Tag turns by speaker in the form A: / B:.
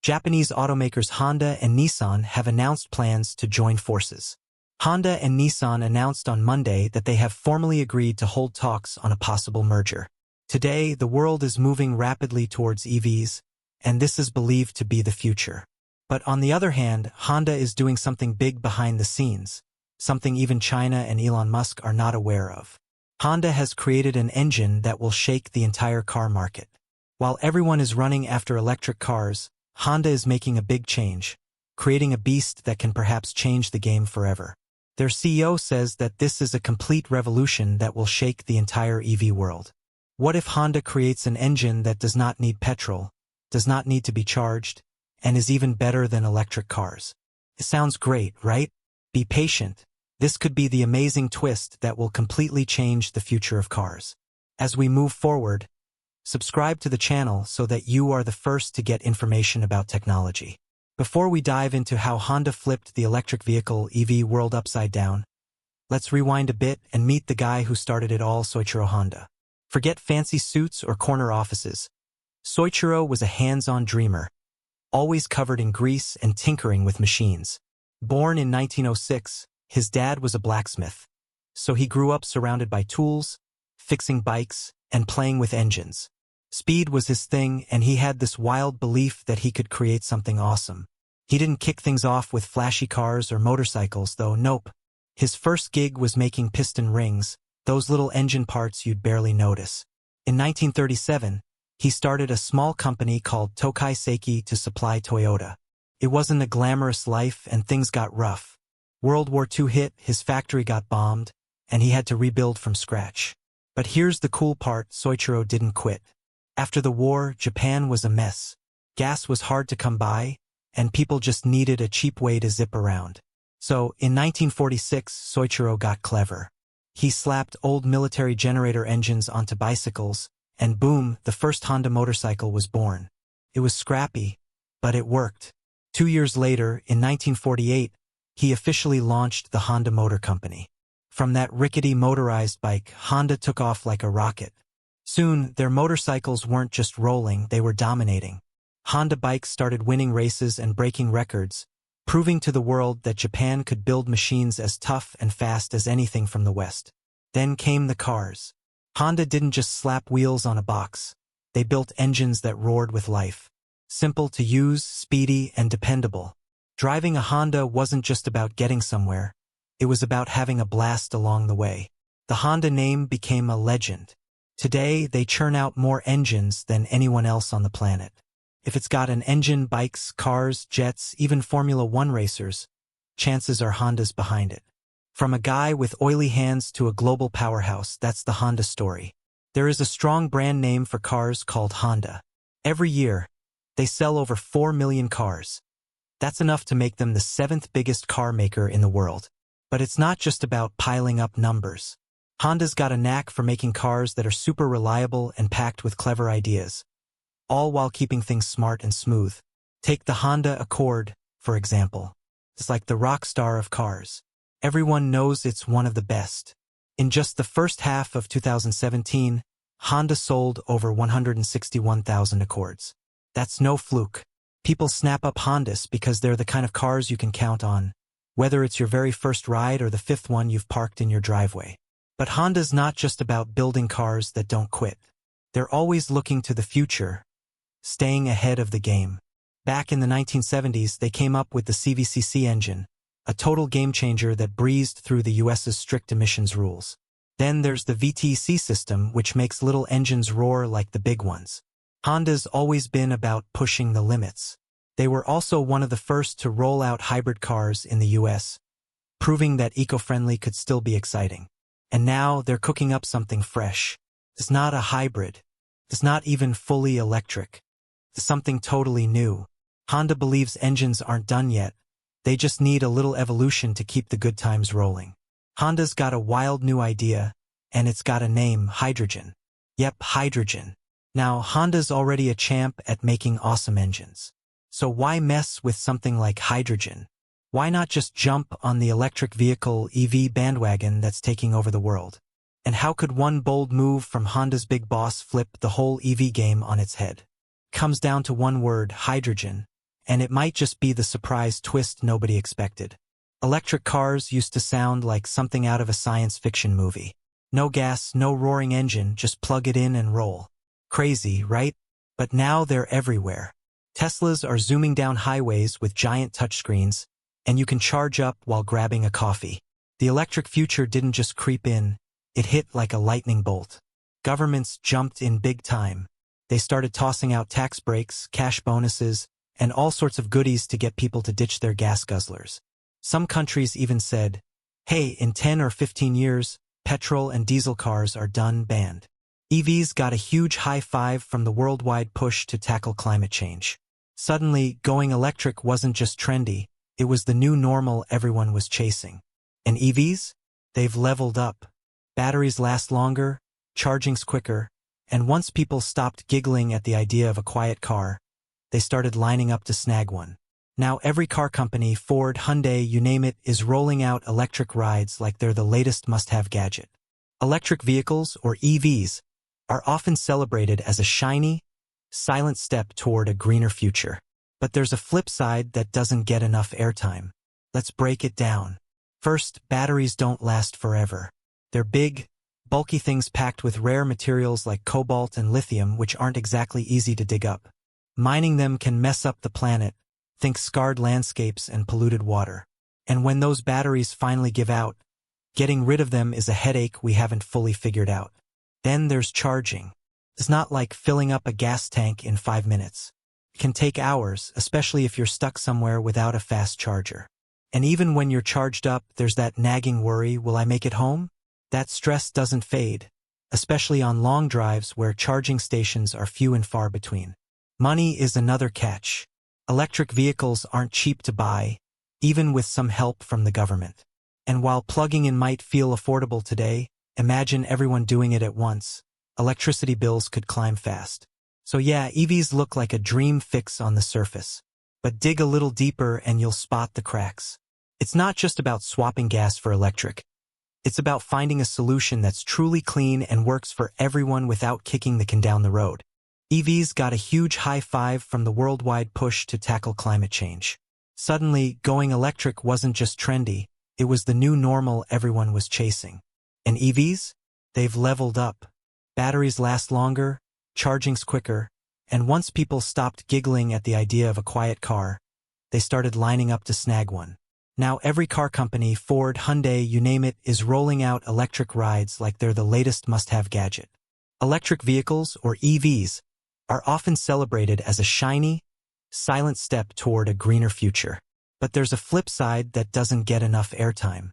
A: Japanese automakers Honda and Nissan have announced plans to join forces. Honda and Nissan announced on Monday that they have formally agreed to hold talks on a possible merger. Today, the world is moving rapidly towards EVs, and this is believed to be the future. But on the other hand, Honda is doing something big behind the scenes, something even China and Elon Musk are not aware of. Honda has created an engine that will shake the entire car market. While everyone is running after electric cars, Honda is making a big change, creating a beast that can perhaps change the game forever. Their CEO says that this is a complete revolution that will shake the entire EV world. What if Honda creates an engine that does not need petrol, does not need to be charged, and is even better than electric cars? It sounds great, right? Be patient. This could be the amazing twist that will completely change the future of cars. As we move forward, subscribe to the channel so that you are the first to get information about technology. Before we dive into how Honda flipped the electric vehicle EV world upside down, let's rewind a bit and meet the guy who started it all, Soichiro Honda. Forget fancy suits or corner offices. Soichiro was a hands-on dreamer, always covered in grease and tinkering with machines. Born in 1906, his dad was a blacksmith, so he grew up surrounded by tools, fixing bikes, and playing with engines. Speed was his thing, and he had this wild belief that he could create something awesome. He didn't kick things off with flashy cars or motorcycles, though. Nope. His first gig was making piston rings, those little engine parts you'd barely notice. In 1937, he started a small company called Tokai Seiki to supply Toyota. It wasn't a glamorous life, and things got rough. World War II hit, his factory got bombed, and he had to rebuild from scratch. But here's the cool part: Soichiro didn't quit. After the war, Japan was a mess. Gas was hard to come by, and people just needed a cheap way to zip around. So, in 1946, Soichiro got clever. He slapped old military generator engines onto bicycles, and boom, the first Honda motorcycle was born. It was scrappy, but it worked. 2 years later, in 1948, he officially launched the Honda Motor Company. From that rickety motorized bike, Honda took off like a rocket. Soon, their motorcycles weren't just rolling, they were dominating. Honda bikes started winning races and breaking records, proving to the world that Japan could build machines as tough and fast as anything from the West. Then came the cars. Honda didn't just slap wheels on a box. They built engines that roared with life. Simple to use, speedy, and dependable. Driving a Honda wasn't just about getting somewhere. It was about having a blast along the way. The Honda name became a legend. Today, they churn out more engines than anyone else on the planet. If it's got an engine, bikes, cars, jets, even Formula One racers, chances are Honda's behind it. From a guy with oily hands to a global powerhouse, that's the Honda story. There is a strong brand name for cars called Honda. Every year, they sell over 4 million cars. That's enough to make them the 7th biggest car maker in the world. But it's not just about piling up numbers. Honda's got a knack for making cars that are super reliable and packed with clever ideas, all while keeping things smart and smooth. Take the Honda Accord, for example. It's like the rock star of cars. Everyone knows it's one of the best. In just the first half of 2017, Honda sold over 161,000 Accords. That's no fluke. People snap up Hondas because they're the kind of cars you can count on, whether it's your very first ride or the 5th one you've parked in your driveway. But Honda's not just about building cars that don't quit. They're always looking to the future, staying ahead of the game. Back in the 1970s, they came up with the CVCC engine, a total game-changer that breezed through the US's strict emissions rules. Then there's the VTC system, which makes little engines roar like the big ones. Honda's always been about pushing the limits. They were also one of the first to roll out hybrid cars in the US, proving that eco-friendly could still be exciting. And now they're cooking up something fresh. It's not a hybrid. It's not even fully electric. It's something totally new. Honda believes engines aren't done yet. They just need a little evolution to keep the good times rolling. Honda's got a wild new idea, and it's got a name: hydrogen. Yep, hydrogen. Now, Honda's already a champ at making awesome engines. So why mess with something like hydrogen? Why not just jump on the electric vehicle EV bandwagon that's taking over the world? And how could one bold move from Honda's big boss flip the whole EV game on its head? Comes down to one word: hydrogen. and it might just be the surprise twist nobody expected. Electric cars used to sound like something out of a science fiction movie. No gas, no roaring engine, just plug it in and roll. Crazy, right? But now they're everywhere. Teslas are zooming down highways with giant touchscreens, and you can charge up while grabbing a coffee. The electric future didn't just creep in, it hit like a lightning bolt. Governments jumped in big time. They started tossing out tax breaks, cash bonuses, and all sorts of goodies to get people to ditch their gas guzzlers. Some countries even said, hey, in 10 or 15 years, petrol and diesel cars are done banned. EVs got a huge high five from the worldwide push to tackle climate change. Suddenly, going electric wasn't just trendy, it was the new normal everyone was chasing. And EVs? They've leveled up. Batteries last longer, charging's quicker, and once people stopped giggling at the idea of a quiet car, they started lining up to snag one. Now every car company, Ford, Hyundai, you name it, is rolling out electric rides like they're the latest must-have gadget. Electric vehicles, or EVs, are often celebrated as a shiny, silent step toward a greener future. But there's a flip side that doesn't get enough airtime. Let's break it down. First, batteries don't last forever. They're big, bulky things packed with rare materials like cobalt and lithium, which aren't exactly easy to dig up. Mining them can mess up the planet. Think scarred landscapes and polluted water. And when those batteries finally give out, getting rid of them is a headache we haven't fully figured out. Then there's charging. It's not like filling up a gas tank in 5 minutes. It can take hours, especially if you're stuck somewhere without a fast charger. And even when you're charged up, there's that nagging worry, will I make it home? That stress doesn't fade, especially on long drives where charging stations are few and far between. Money is another catch. Electric vehicles aren't cheap to buy, even with some help from the government. And while plugging in might feel affordable today, imagine everyone doing it at once. Electricity bills could climb fast. So yeah, EVs look like a dream fix on the surface. But dig a little deeper and you'll spot the cracks. It's not just about swapping gas for electric. It's about finding a solution that's truly clean and works for everyone without kicking the can down the road. EVs got a huge high five from the worldwide push to tackle climate change. Suddenly, going electric wasn't just trendy, it was the new normal everyone was chasing. And EVs? They've leveled up. Batteries last longer, charging's quicker, and once people stopped giggling at the idea of a quiet car, they started lining up to snag one. Now every car company, Ford, Hyundai, you name it, is rolling out electric rides like they're the latest must-have gadget. Electric vehicles, or EVs, are often celebrated as a shiny, silent step toward a greener future. But there's a flip side that doesn't get enough airtime.